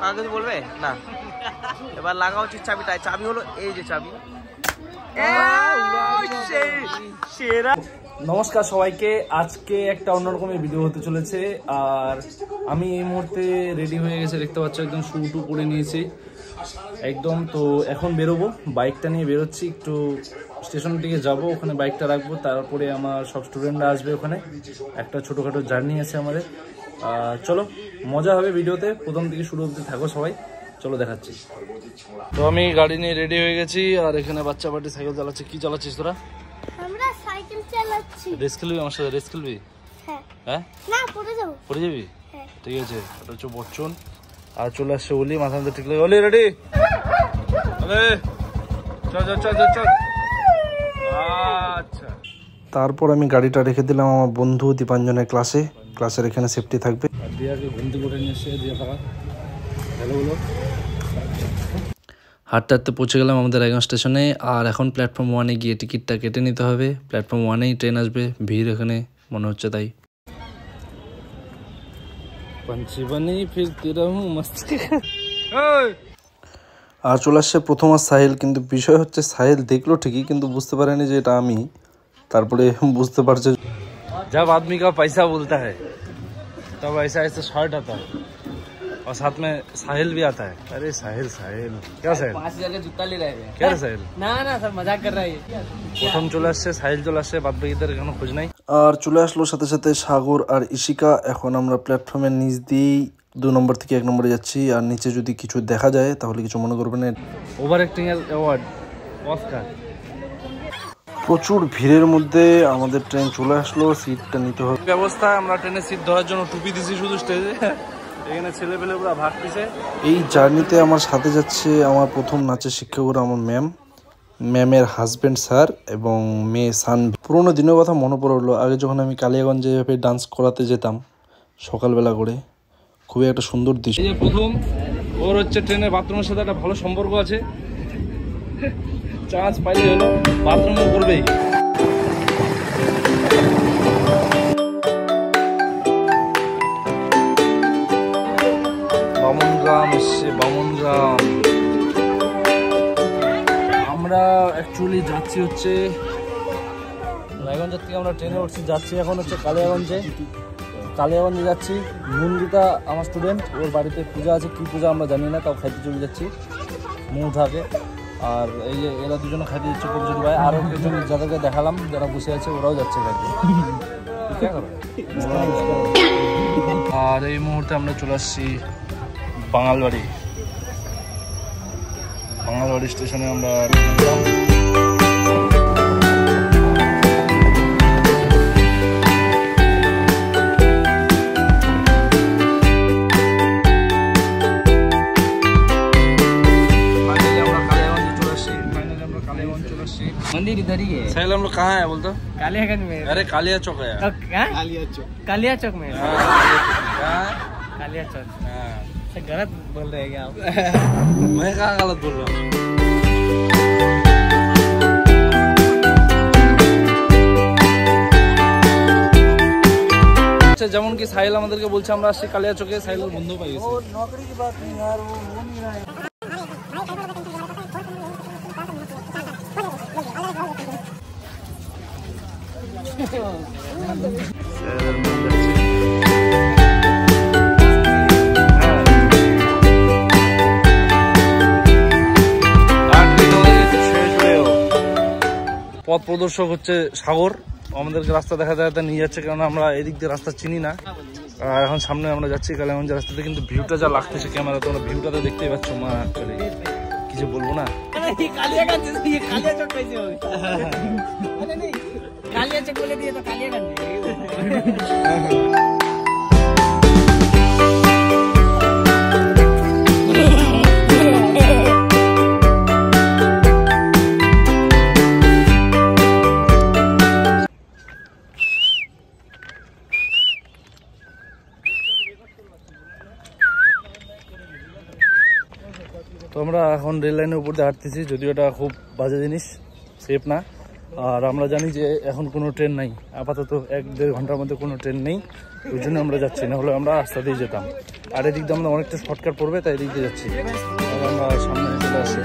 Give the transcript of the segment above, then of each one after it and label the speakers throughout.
Speaker 1: কাকে বলবে না, এবার লাগা উচিত চাবিটা। চাবি হলো এই যে চাবি।
Speaker 2: নমস্কার সবাইকে, আজকে একটা অন্যরকমের ভিডিও হতে চলেছে। আর আমি এই মুহূর্তে রেডি হয়ে গেছে, দেখতে পাচ্ছ একদম শু টু পরে নিয়েছি একদম। তো এখন বেরোবো, বাইকটা নিয়ে বেরোচ্ছি, একটু স্টেশনের দিকে যাবো, ওখানে বাইকটা রাখবো, তারপরে আমার সব স্টুডেন্টরা আসবে, ওখানে একটা ছোটোখাটো জার্নি আছে আমাদের। চলো মজা হবে ভিডিওতে, প্রথম থেকে শুরু অবধি থাকো সবাই, চলো দেখাচ্ছি। তো আমি গাড়ি নিয়ে রেডি হয়ে গেছি, আর এখানে বাচ্চা পার্টি সাইকেল চালাচ্ছে। কি চালাচ্ছিস তোরা?
Speaker 3: আমরা সাইকেল চালাচ্ছি।
Speaker 2: রেস খেলবি আমার সাথে? রেস খেলবি? হ্যাঁ না, পড়ে যাবো। পড়ে যাবি? ঠিক আছে, এটা হচ্ছে বচ্চন। আর চলে আসছে ওলি, মাথা মধ্যে ঠিক লাগে। ওলি রেডি? চল চল চল চল চল। আচ্ছা, তারপর আমি গাড়িটা রেখে দিলাম আমার বন্ধু দীপাঞ্জনের ক্লাসের এখানে সেফটি থাকবে। আর দিয়াকে ঘুম থেকে উঠে নিয়ে এসে দিয়া থাকা হ্যালো বলো। হাঁটতে হাঁটতে পৌঁছে গেলাম আমাদের রায়গঞ্জ স্টেশনে। আর এখন প্ল্যাটফর্ম 1-এ গিয়ে টিকিটটা কেটে নিতে হবে। প্ল্যাটফর্ম 1-এই ট্রেন আসবে, ভিড় এখানে মনে হচ্ছে তাই। আর চলে আসছে প্রথম আর সাহিল, কিন্তু বিষয় হচ্ছে সাহিল দেখলো ঠিকই, কিন্তু বুঝতে পারেনি যে এটা আমি। তারপরে বুঝতে পারছে जब आदमी का पैसा बोलता है तब ऐसा ऐसा शर्ट आता है और साथ में साहिल भी आता है। अरे साहिल क्या साहिल
Speaker 1: 5000 का जूता ले रहे हैं
Speaker 2: क्या साहिल?
Speaker 1: ना ना सर मजाक कर रहा है।
Speaker 2: প্রথম চলে আসছে সাহিল, চলে আসছে, বাদ বাকিদের কোনো খোঁজ নাই। আর চলে আসলো সাথে সাথে সাগর আর ইশিকা। এখন আমরা প্ল্যাটফর্মের নিচ দিয়েই 2 নম্বর থেকে 1 নম্বরে যাচ্ছি। আর নিচে যদি কিছু দেখা যায় তাহলে কিছু মনে করবেন না, ওভার অ্যাক্টিং এর অ্যাওয়ার্ড অস্কার। প্রচুর ভিড়ের মধ্যে আমাদের ট্রেন চলে আসলো, সিটটা নিতে হবে। ব্যবস্থা, আমরা ট্রেনের সিট ধরার জন্য টুপি দিছি শুধু স্টেজে, এখানে ছেলে পেলে পুরো ভাগ পিছে। এই জার্নিতে আমার সাথে যাচ্ছে আমার প্রথম নাচের শিক্ষকরা, আমার ম্যামের হাজব্যান্ড স্যার এবং মেয়ে সান। পুরোনো দিনের কথা মনে পড়লো, আগে যখন আমি কালিয়াগঞ্জে এভাবে ডান্স করাতে যেতাম সকালবেলা করে, খুবই একটা সুন্দর দৃশ্য। এই যে প্রথম ওর হচ্ছে ট্রেনের বাথরুমের সাথে একটা ভালো সম্পর্ক আছে, চান্স পাইলে হলো বাথরুমও করবেই। বামনগ্রাম এসছে, বামনগ্রাম। আমরা অ্যাকচুয়ালি যাচ্ছি হচ্ছে রায়গঞ্জের থেকে, আমরা ট্রেনে উঠছি, যাচ্ছি এখন হচ্ছে কালিয়াগঞ্জে যাচ্ছি। নন্দিতা আমার স্টুডেন্ট, ওর বাড়িতে পূজা আছে, কি পূজা আমরা জানি না, তাও খাইতে চলে যাচ্ছি মুখ ঢাকে। আর এই যে এরা দুজনে খাইতে যাচ্ছে কবজুর ভাই, আরও কিছু যাদেরকে দেখালাম যারা বসে আছে ওরাও যাচ্ছে খাইতে। আর এই মুহূর্তে আমরা চলে আসছি বাঙালবাড়ি স্টেশনে। আমরা
Speaker 1: मंदिर इधर ही है।
Speaker 2: साहिल हम लोग कहाँ है बोलते?
Speaker 1: कालियागंज में।
Speaker 2: अरे कालिया चौक है।
Speaker 1: कालिया चौक में। कालिया चौक। गलत बोल रहे हैं क्या आप?
Speaker 2: मैं कहाँ गलत बोल रहा हूँ? যেমন কি সাহিল আমাদেরকে বলছে আমরা আসছি কালিয়া চৌকে, সাহিলের বন্ধু পাই গেছে। নকরি কি বাত নেই यार, वो नहीं रहा है। পথ প্রদর্শক হচ্ছে সাগর, আমাদেরকে রাস্তা দেখাতে নিয়ে যাচ্ছে, কারণ আমরা এদিক দিয়ে রাস্তা চিনি না। আর এখন সামনে আমরা যাচ্ছি কালিয়াগঞ্জের রাস্তাতে, কিন্তু ভিউটা যা লাগতেছে ক্যামেরা, তোমরা ভিউটা তো দেখতেই পাচ্ছ। মা অ্যাকচুয়ালি কিছু বলবো না। তো আমরা এখন রেল লাইনের উপর দিয়ে হাঁটতেছি, যদিও এটা খুব বাজে জিনিস, সেফ না। আর আমরা জানি যে এখন কোনো ট্রেন নাই, আপাতত 1-1.5 ঘন্টার মধ্যে কোনো ট্রেন নেই, ওই জন্য আমরা যাচ্ছি, না হলে আমরা রাস্তা দিয়ে যেতাম। আর এদিক দিয়ে আমরা অনেকটা শর্টকাট পড়বে, তাই এদিক দিয়ে যাচ্ছি। আর আমরা সামনে চলে আসছি,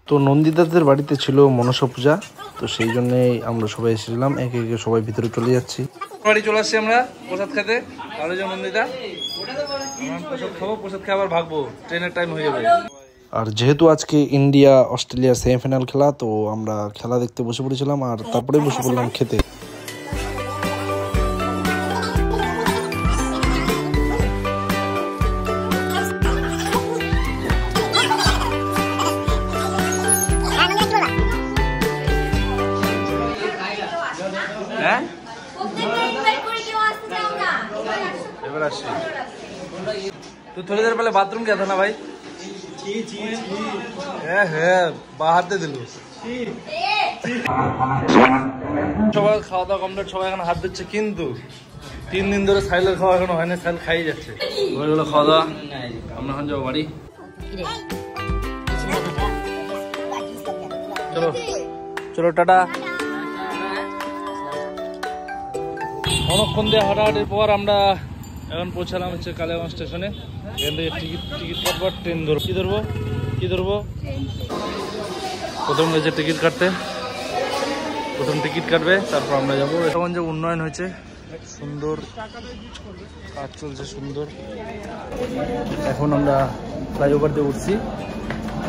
Speaker 2: তো নন্দিতাদের বাড়িতে ছিল মনসা পূজা, তো সেই জন্যই আমরা সবাই এসেছিলাম, একে একে সবাই ভিতরে চলে যাচ্ছি। বাড়ি চলে আসছি আমরা প্রসাদ খেতে, আর ওই যে নন্দিতা প্রসাদ খাবো, প্রসাদ খেয়ে আবার ভাগবো, ট্রেনের টাইম হয়ে যাবে। আর যেহেতু আজকে ইন্ডিয়া অস্ট্রেলিয়ার সেমিফাইনাল খেলা, তো আমরা খেলা দেখতে বসে পড়েছিলাম, আর তারপরে বসে পড়লাম খেতে। এবার আসছি तो थोड़ी देर पहले बाथरूम गया था ना भाई। बाहर दे दिलू সবাই খাওয়া দাওয়া কমপ্লিট, সবাই এখন হাত দিচ্ছে, কিন্তু 3 দিন ধরে সাইলের খাওয়া এখনো হয়নি, সাইল খাই যাচ্ছে। ওইগুলো খাওয়া দাওয়া, আমরা এখন যাবো বাড়ি। চলো চলো টাটা। অনেকক্ষণ দিয়ে হাঁটাহাঁটির পর আমরা এখন পৌঁছালাম হচ্ছে কালিয়াগঞ্জ স্টেশনে। এখান থেকে টিকিট কাটবো, ট্রেন ধরবো। কি ধরবো প্রথম গেছে টিকিট কাটতে, প্রথম টিকিট কাটবে, তারপর আমরা যাবো। এখন যে উন্নয়ন হয়েছে, সুন্দর কাজ চলছে, সুন্দর। এখন আমরা ফ্লাইওভার দিয়ে উঠছি,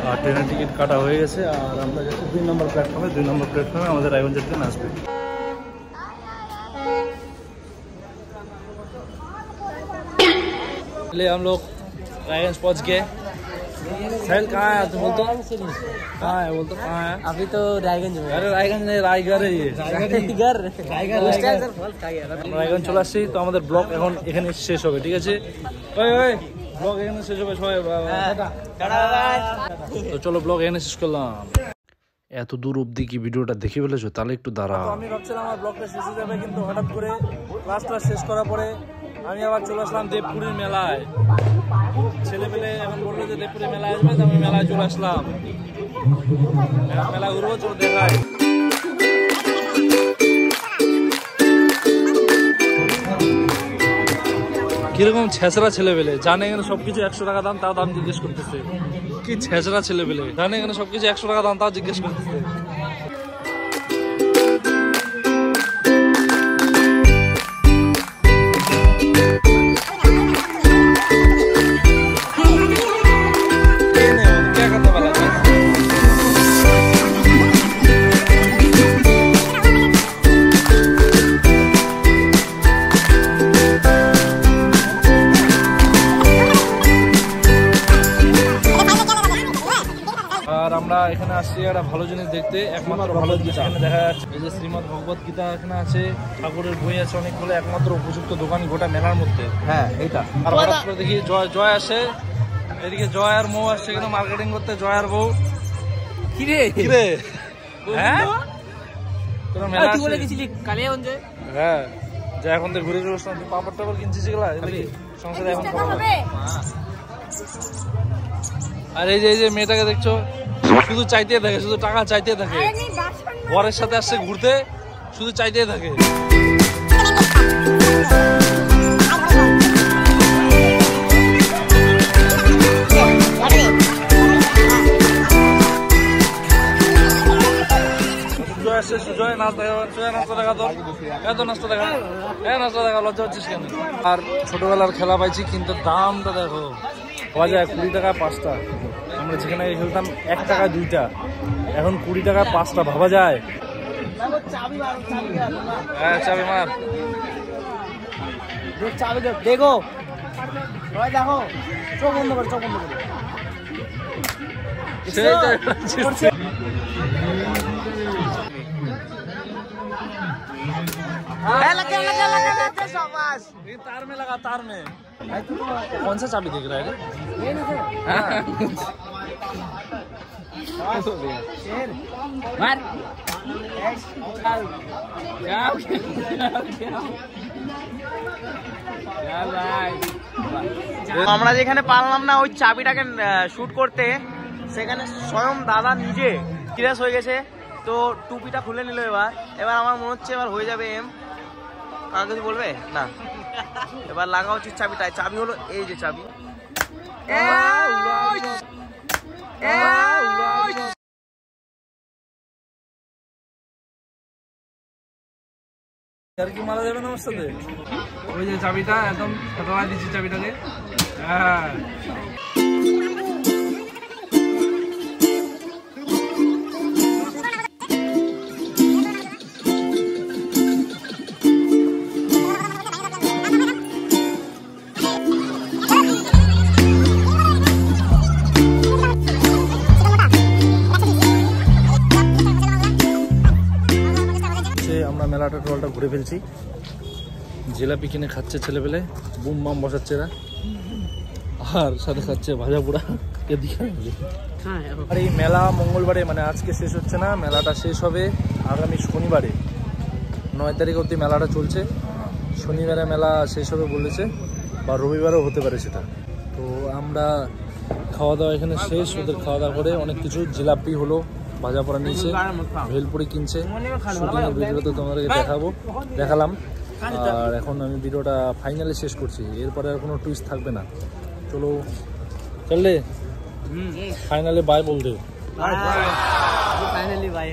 Speaker 2: আর ট্রেনের টিকিট কাটা হয়ে গেছে, আর আমরা যাচ্ছি 2 নম্বর প্ল্যাটফর্মে। 2 নম্বর প্ল্যাটফর্মে আমাদের রায়গঞ্জের ট্রেন আসবে। हम लोग रायगंज पहुंच गए। साहिल कहाँ है? तो बोलते कहाँ है? बोलते कहाँ है?
Speaker 1: अभी तो रायगंज में।
Speaker 2: अरे रायगंज नहीं, रायगढ़ है ये। রায়গঞ্জ চলে আসছি, তো আমাদের ব্লগ এখন এখানে শেষ হবে, ঠিক আছে? ব্লগ এখানে শেষ হবে, সবাই তো চলো ব্লগ এখানে শেষ করলাম। এত দূর অবধি কি ভিডিওটা দেখে ফেলেছো? তাহলে একটু দাঁড়াও। আমি ভাবছিলাম আমার ব্লগটা শেষ হয়ে যাবে, কিন্তু হঠাৎ করে ক্লাস শেষ করার পরে আমি আবার চলে আসলাম দেবপুরীর মেলায়। ছেলে পেলে এখন বললো যে দেবপুরীর মেলায় আসবে, আমি মেলায় চলে আসলাম। মেলা ঘুরবো, চলো দেখাই। কিরকম ছেঁচড়া ছেলে পেলে, জানে এখানে সবকিছু 100 টাকা দাম, তাও দাম জিজ্ঞেস করতেছে। কি ছেঁচড়া ছেলে পেলে, জানে এখানে সবকিছু 100 টাকা দাম, তাও জিজ্ঞেস করতেছে। আমরা এখানে আসছি একটা ভালো জিনিস দেখতে, একমাত্র ভালো জিনিস এখানে দেখা যাচ্ছে। এই যে শ্রীমদ ভগবত গীতা এখানে আছে, ঠাকুরের বই আছে অনেকগুলো, একমাত্র উপযুক্ত দোকান গোটা মেলার মধ্যে। হ্যাঁ এইটা। আর হঠাৎ করে দেখি জয় আসে, এদিকে জয় আর মৌ আসছে এখানে মার্কেটিং করতে। জয় আর বউ কিরে হ্যাঁ তোরা মেলা গেছিলি কালিয়াগঞ্জে? হ্যাঁ যা এখন তো ঘুরে ঘুরে আসলাম। পাপড় টাপড় কিনছিস এগুলা সংসারে এখন। আর এই যে মেয়েটাকে দেখছো, শুধু চাইতে থাকে, শুধু টাকা চাইতে থাকে। বরের সাথে আসছে ঘুরতে, শুধু চাইতে থাকে। সুজয় নাচ দেখা, নাচটা দেখা তো এত নাচটা দেখা, নাচটা দেখা, লজ্জা হচ্ছিস কেন? আর ছোটবেলার খেলা পাইছি, কিন্তু দামটা দেখো, পাওয়া যায় 20 টাকায় 5টা। আমরা যেখানে খেলতাম 1 টাকায় 2টা, এখন 20 টাকায় 5টা, ভাবা যায়? হ্যাঁ চাবি মার, চাবি দেখো, দেখো, চোখ বন্ধ করে, চোখ বন্ধ করে। तार में लगा, तार में। कौन सा चाबी दिख रहा है?
Speaker 1: আমরা যেখানে পারলাম না ওই চাবিটাকে শুট করতে, সেখানে স্বয়ং দাদা নিজে সিরিয়াস হয়ে গেছে, তো টুপিটা খুলে নিল। এবার আমার মনে হচ্ছে এবার হয়ে যাবে এম। কাকে কিছু বলবে না, এবার লাগা উচিত চাবিটায়। চাবি হলো এই যে চাবি।
Speaker 2: আর কি মারা যাবে না আমার সাথে? ওই যে চাবিটা একদম ফেটলা দিচ্ছি চাবিটাকে। হ্যাঁ আমরা মেলাটা টোলটা ঘুরে ফেলছি। জিলাপি কিনে খাচ্ছে ছেলেপেলে, বুম বাম বসাচ্ছে এরা, আর সাথে খাচ্ছে ভাজা পোড়া। আর এই মেলা মঙ্গলবারে মানে আজকে শেষ হচ্ছে না, মেলাটা শেষ হবে আগামী শনিবারে 9 তারিখ অবধি মেলাটা চলছে। শনিবারে মেলা শেষ হবে বলেছে, বা রবিবারও হতে পারে সেটা। তো আমরা খাওয়া দাওয়া এখানে শেষ, ওদের খাওয়া দাওয়া করে অনেক কিছু জিলাপি হলো, ভাজা পোড়া নিয়েছে, ভেলপুরি কিনছে। শুটিংয়ের ভিডিও তো তোমাদেরকে দেখালাম। আর এখন আমি ভিডিওটা ফাইনালি শেষ করছি, এরপরে আর কোনো টুইস্ট থাকবে না। চলো চললে ফাইনালি বাই বল দেও।
Speaker 1: Finally by.